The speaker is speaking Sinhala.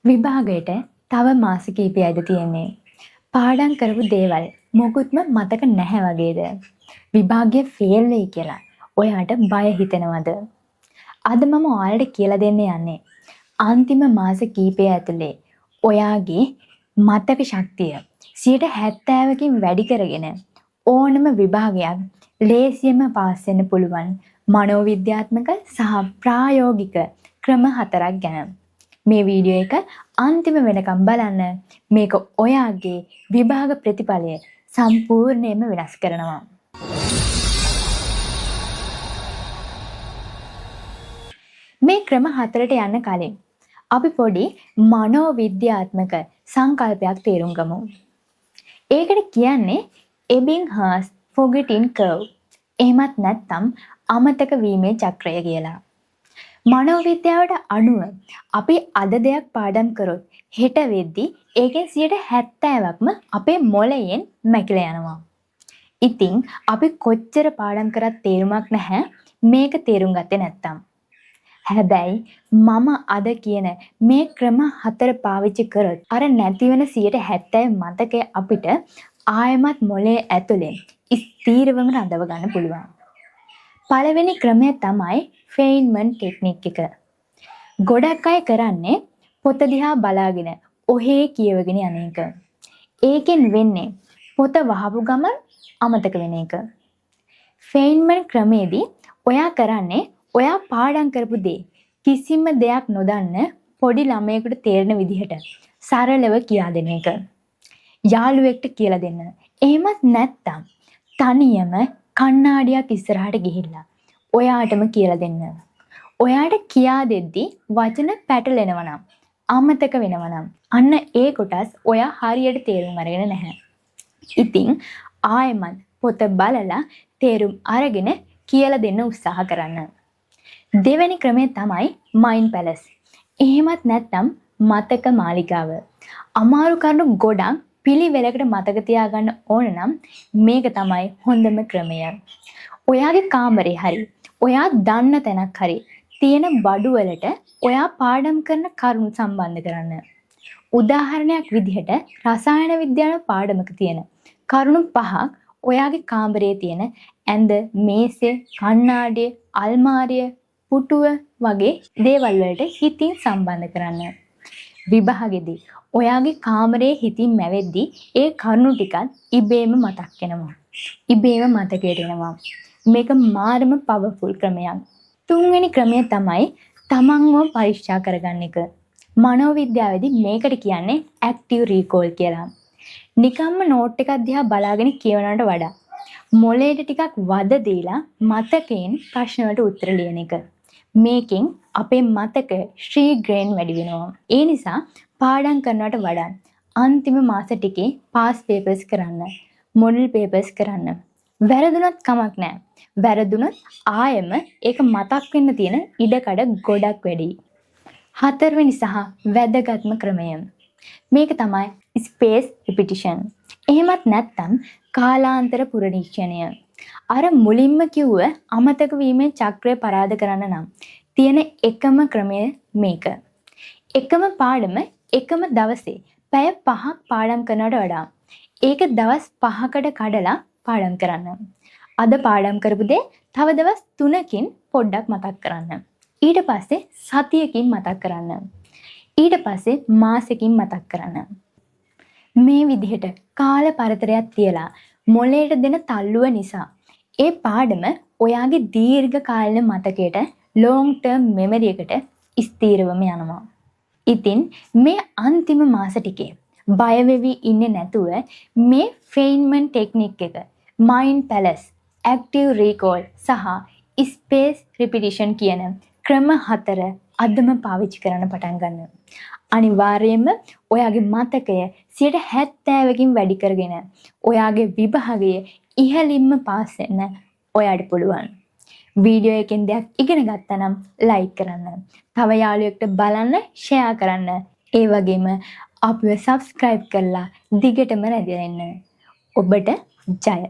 විභාගයට තව මාස කිහිපයක්ද තියෙන්නේ. පාඩම් කරපු දේවල් මොකුත්ම මතක නැහැ වගේද? විභාගය ෆේල් වෙයි කියලා ඔයාට බය හිතෙනවද? අද මම ඔයාලට කියලා දෙන්න යන්නේ අන්තිම මාස කිහිපය ඇතුලේ ඔයාගේ මතක ශක්තිය 70%කින් වැඩි කරගෙන ඕනම විභාගයක් ලේසියෙන්ම පාස් වෙන්න පුළුවන් මනෝවිද්‍යාත්මක සහ ප්‍රායෝගික ක්‍රම 4ක් ගැන. මේ වීඩියෝ එක අන්තිම වෙනකම් බලන්න. මේක ඔයාගේ විභාග ප්‍රතිඵලය සම්පූර්ණයෙන්ම වෙනස් කරනවා. මේ ක්‍රම 4ට යන්න කලින් අපි පොඩි මනෝවිද්‍යාත්මක සංකල්පයක් තේරුම් ගමු. ඒකට කියන්නේ එබින්හර්ස් forgetting curve. එහෙමත් නැත්නම් අමතක වීමේ චක්‍රය කියලා. මනෝවිද්‍යාවට අනුව අපි අද දෙයක් පාඩම් කරොත් හෙට වෙද්දි ඒකෙන් 70%ක්ම අපේ මොළයෙන් මැකිලා යනවා. ඉතින් අපි කොච්චර පාඩම් කරත් තේරුමක් නැහැ මේක තේරුම් ගත්තේ නැත්තම්. හැබැයි මම අද කියන මේ ක්‍රම 4 පාවිච්චි කරොත් අර නැති වෙන 70% මතකය අපිට ආයමත් මොළයේ ඇතුලේ ස්ථීරවම රඳව ගන්න පුළුවන්. පළවෙනි ක්‍රමය තමයි ෆෙයින්මන්ට් ටෙක්නික් එක. ගොඩක් අය කරන්නේ පොත දිහා බලාගෙන ඔහේ කියවගෙන යන එක. ඒකෙන් වෙන්නේ පොත වහපු ගමන් අමතක වෙන එක. ෆෙයින්මන්ට් ක්‍රමේදී ඔයා කරන්නේ ඔයා පාඩම් කරපු දේ කිසිම දෙයක් නොදන්න පොඩි ළමයෙකුට තේරෙන විදිහට සරලව කියා දෙන එක. යාළුවෙක්ට කියලා දෙන්න. එහෙමත් නැත්තම් තනියම කණ්ණාඩියක් ඉස්සරහට ගිහිල්ලා ඔයාටම කියලා දෙන්න. ඔයාට කියා දෙද්දි වචන පැටලෙනවා නම් අමතක වෙනවා නම් අන්න ඒ කොටස් ඔයා හරියට තේරුම් අරගෙන නැහැ. ඉතින් ආයෙමත් පොත බලලා තේරුම් අරගෙන කියලා දෙන්න උත්සාහ කරන්න. දෙවෙනි ක්‍රමය තමයි මයින්ඩ් පැලස්. එහෙමත් නැත්නම් මතක මාලිගාව. අමාරු කරුණු ගොඩක් පිළිවෙලකට මතක තියාගන්න ඕන නම් මේක තමයි හොඳම ක්‍රමය. ඔයාගේ කාමරේ හරි ඔයා දන්න තැනක් හරි තියෙන බඩුවලට ඔයා පාඩම් කරන කරුණු සම්බන්ධ කරන්න. උදාහරණයක් විදිහට රසායන විද්‍යාව පාඩමක තියෙන කරුණු 5ක් ඔයාගේ කාමරේ තියෙන ඇඳ, මේසේ, කණ්ණාඩිය, අල්මාරිය, පුටුව වගේ දේවල් වලට හිතින් සම්බන්ධ කරන්න. විභාගෙදී ඔයාගේ කාමරේ හිතින් මැවෙද්දී ඒ කරුණු ටිකත් ඉබේම මතක් වෙනවා. ඉබේම මතකයට එනවා. මේක මාරම පවර්ෆුල් ක්‍රමයක්. තුන්වෙනි ක්‍රමය තමයි තමන්ව පරීක්ෂා කරගන්න එක. මනෝවිද්‍යාවේදී මේකට කියන්නේ ඇක්ටිව් රීකෝල් කියලා. නිකම්ම නෝට් එකක් දිහා බලාගෙන කියවනවට වඩා මොළයට ටිකක් වද දීලා මතකයෙන් ප්‍රශ්න වලට උත්තර ලියන එක. මේකෙන් අපේ මතක ශ්‍රීග්‍රේන් වැඩි වෙනවා. ඒ නිසා පාඩම් කරනවට වඩා අන්තිම මාස ටිකේ පාස් පේපර්ස් කරන්න, මොඩල් පේපර්ස් කරන්න. වැරදුනත් කමක් නැහැ. වැරදුනත් ආයෙම ඒක මතක් වෙන්න තියෙන ඉඩකඩ ගොඩක් වැඩි. හතරවෙනි සහ වැදගත්ම ක්‍රමය. මේක තමයි ස්පේස් රිපිටිෂන්. එහෙමත් නැත්නම් කාලාන්තර පුනරීක්ෂණය. අර මුලින්ම කිව්ව අමතක වීමේ චක්‍රය පරාද කරන්න නම් තියෙන එකම ක්‍රමය මේක. එකම පාඩම එකම දවසේ පැය 5ක් පාඩම් කරනවට වඩා ඒක දවස් 5කට කඩලා පාඩම් කරන්න. අද පාඩම් කරපු දේ තව දවස් 3කින් පොඩ්ඩක් මතක් කරන්න. ඊට පස්සේ සතියකින් මතක් කරන්න. ඊට පස්සේ මාසෙකින් මතක් කරන්න. මේ විදිහට කාල පරතරයක් තියලා මොළයට දෙන තල්ලුව නිසා ඒ පාඩම ඔයාගේ දීර්ඝ කාලීන මතකයට long term memory එකට ස්ථීරවම යනවා. ඉතින් මේ අන්තිම මාස ටිකේ බය වෙවි ඉන්නේ නැතුව මේ ෆෙයින්මන්ට් ටෙක්නික් එක මයින්ඩ් පැලස්, ඇක්ටිව් රීකෝල් සහ ස්පේස් රිපිටිෂන් කියන ක්‍රම 4 අදම පාවිච්චි කරන්න පටන් ගන්න. අනිවාර්යයෙන්ම ඔයාගේ මතකය 70%කින් වැඩි කරගෙන ඔයාගේ විභාගය ඉහළින්ම පාස් වෙන්න ඔයාට පුළුවන්. වීඩියෝ එකෙන් දෙයක් ඉගෙන ගත්තා නම් ලයික් කරන්න. තව යාළුවෙක්ට බලන්න ෂෙයා කරන්න. ඒ වගේම අපිව සබ්ස්ක්‍රයිබ් කරලා දිගටම රැඳෙන්න. ඔබට ජය.